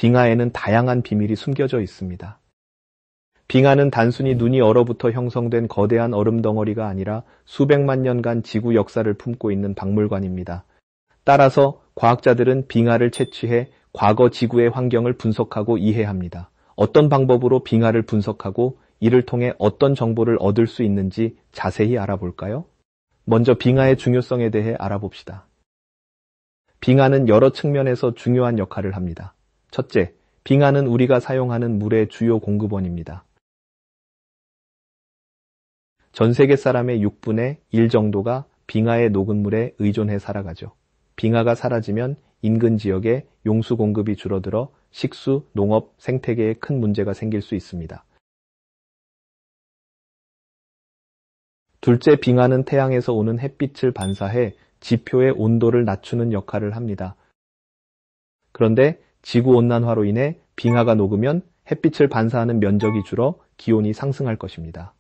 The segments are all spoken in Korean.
빙하에는 다양한 비밀이 숨겨져 있습니다. 빙하는 단순히 눈이 얼어붙어 형성된 거대한 얼음 덩어리가 아니라 수백만 년간 지구 역사를 품고 있는 박물관입니다. 따라서 과학자들은 빙하를 채취해 과거 지구의 환경을 분석하고 이해합니다. 어떤 방법으로 빙하를 분석하고 이를 통해 어떤 정보를 얻을 수 있는지 자세히 알아볼까요? 먼저 빙하의 중요성에 대해 알아봅시다. 빙하는 여러 측면에서 중요한 역할을 합니다. 첫째, 빙하는 우리가 사용하는 물의 주요 공급원입니다. 전 세계 사람의 6분의 1 정도가 빙하의 녹은 물에 의존해 살아가죠. 빙하가 사라지면 인근 지역에 용수 공급이 줄어들어 식수, 농업, 생태계에 큰 문제가 생길 수 있습니다. 둘째, 빙하는 태양에서 오는 햇빛을 반사해 지표의 온도를 낮추는 역할을 합니다. 그런데 지구온난화로 인해 빙하가 녹으면 햇빛을 반사하는 면적이 줄어 기온이 상승할 것입니다.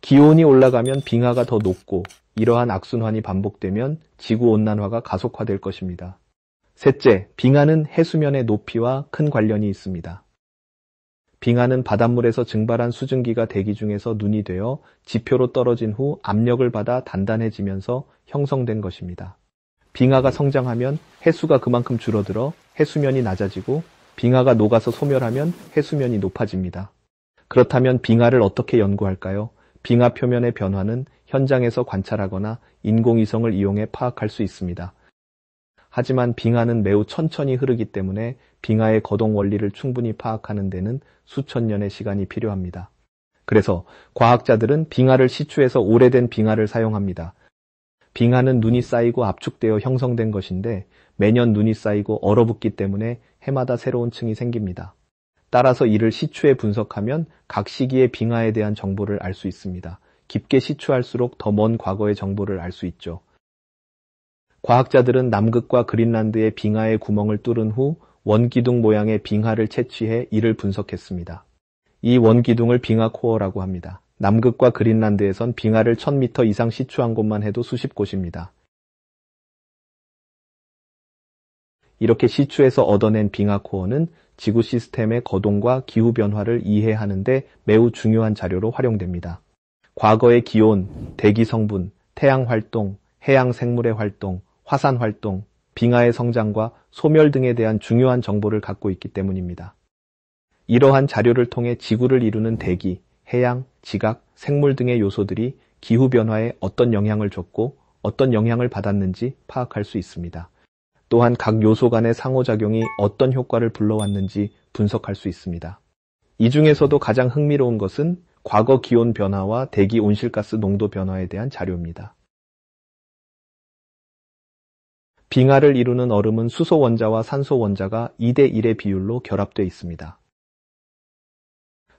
기온이 올라가면 빙하가 더 녹고 이러한 악순환이 반복되면 지구온난화가 가속화될 것입니다. 셋째, 빙하는 해수면의 높이와 큰 관련이 있습니다. 빙하는 바닷물에서 증발한 수증기가 대기 중에서 눈이 되어 지표로 떨어진 후 압력을 받아 단단해지면서 형성된 것입니다. 빙하가 성장하면 해수가 그만큼 줄어들어 해수면이 낮아지고 빙하가 녹아서 소멸하면 해수면이 높아집니다. 그렇다면 빙하를 어떻게 연구할까요? 빙하 표면의 변화는 현장에서 관찰하거나 인공위성을 이용해 파악할 수 있습니다. 하지만 빙하는 매우 천천히 흐르기 때문에 빙하의 거동 원리를 충분히 파악하는 데는 수천 년의 시간이 필요합니다. 그래서 과학자들은 빙하를 시추해서 오래된 빙하를 사용합니다. 빙하는 눈이 쌓이고 압축되어 형성된 것인데 매년 눈이 쌓이고 얼어붙기 때문에 해마다 새로운 층이 생깁니다. 따라서 이를 시추해 분석하면 각 시기의 빙하에 대한 정보를 알 수 있습니다. 깊게 시추할수록 더 먼 과거의 정보를 알 수 있죠. 과학자들은 남극과 그린란드의 빙하의 구멍을 뚫은 후 원기둥 모양의 빙하를 채취해 이를 분석했습니다. 이 원기둥을 빙하 코어라고 합니다. 남극과 그린란드에선 빙하를 1000m 이상 시추한 곳만 해도 수십 곳입니다. 이렇게 시추해서 얻어낸 빙하 코어는 지구 시스템의 거동과 기후 변화를 이해하는 데 매우 중요한 자료로 활용됩니다. 과거의 기온, 대기 성분, 태양 활동, 해양 생물의 활동, 화산 활동, 빙하의 성장과 소멸 등에 대한 중요한 정보를 갖고 있기 때문입니다. 이러한 자료를 통해 지구를 이루는 대기, 해양, 지각, 생물 등의 요소들이 기후 변화에 어떤 영향을 줬고 어떤 영향을 받았는지 파악할 수 있습니다. 또한 각 요소 간의 상호작용이 어떤 효과를 불러왔는지 분석할 수 있습니다. 이 중에서도 가장 흥미로운 것은 과거 기온 변화와 대기 온실가스 농도 변화에 대한 자료입니다. 빙하를 이루는 얼음은 수소 원자와 산소 원자가 2대1의 비율로 결합되어 있습니다.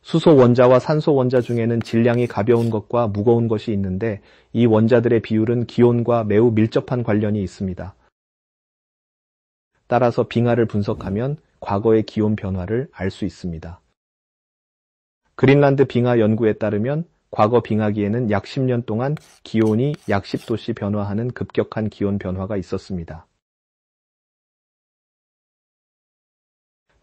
수소 원자와 산소 원자 중에는 질량이 가벼운 것과 무거운 것이 있는데 이 원자들의 비율은 기온과 매우 밀접한 관련이 있습니다. 따라서 빙하를 분석하면 과거의 기온 변화를 알 수 있습니다. 그린란드 빙하 연구에 따르면 과거 빙하기에는 약 10년 동안 기온이 약 10도씨 변화하는 급격한 기온 변화가 있었습니다.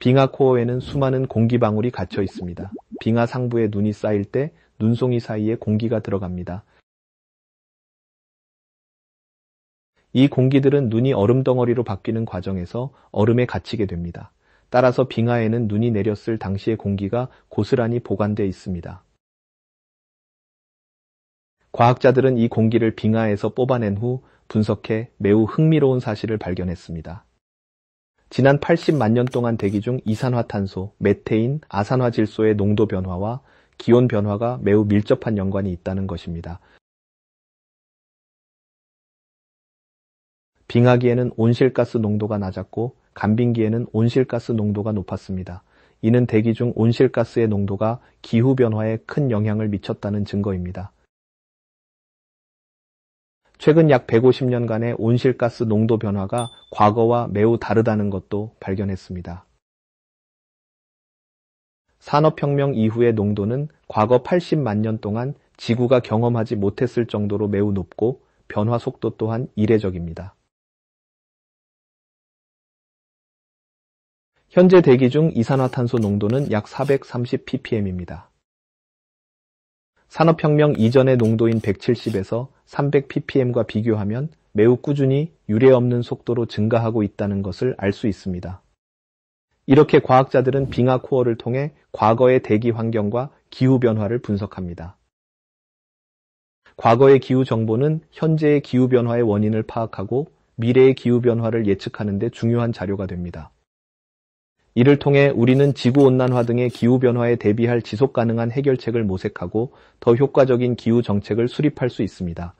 빙하 코어에는 수많은 공기방울이 갇혀 있습니다. 빙하 상부에 눈이 쌓일 때 눈송이 사이에 공기가 들어갑니다. 이 공기들은 눈이 얼음 덩어리로 바뀌는 과정에서 얼음에 갇히게 됩니다. 따라서 빙하에는 눈이 내렸을 당시의 공기가 고스란히 보관되어 있습니다. 과학자들은 이 공기를 빙하에서 뽑아낸 후 분석해 매우 흥미로운 사실을 발견했습니다. 지난 80만 년 동안 대기 중 이산화탄소, 메테인, 아산화질소의 농도 변화와 기온 변화가 매우 밀접한 연관이 있다는 것입니다. 빙하기에는 온실가스 농도가 낮았고 간빙기에는 온실가스 농도가 높았습니다. 이는 대기 중 온실가스의 농도가 기후변화에 큰 영향을 미쳤다는 증거입니다. 최근 약 150년간의 온실가스 농도 변화가 과거와 매우 다르다는 것도 발견했습니다. 산업혁명 이후의 농도는 과거 80만 년 동안 지구가 경험하지 못했을 정도로 매우 높고 변화 속도 또한 이례적입니다. 현재 대기 중 이산화탄소 농도는 약 430ppm입니다. 산업혁명 이전의 농도인 170에서 300ppm과 비교하면 매우 꾸준히 유례없는 속도로 증가하고 있다는 것을 알 수 있습니다. 이렇게 과학자들은 빙하 코어를 통해 과거의 대기 환경과 기후 변화를 분석합니다. 과거의 기후 정보는 현재의 기후 변화의 원인을 파악하고 미래의 기후 변화를 예측하는 데 중요한 자료가 됩니다. 이를 통해 우리는 지구온난화 등의 기후 변화에 대비할 지속 가능한 해결책을 모색하고 더 효과적인 기후 정책을 수립할 수 있습니다.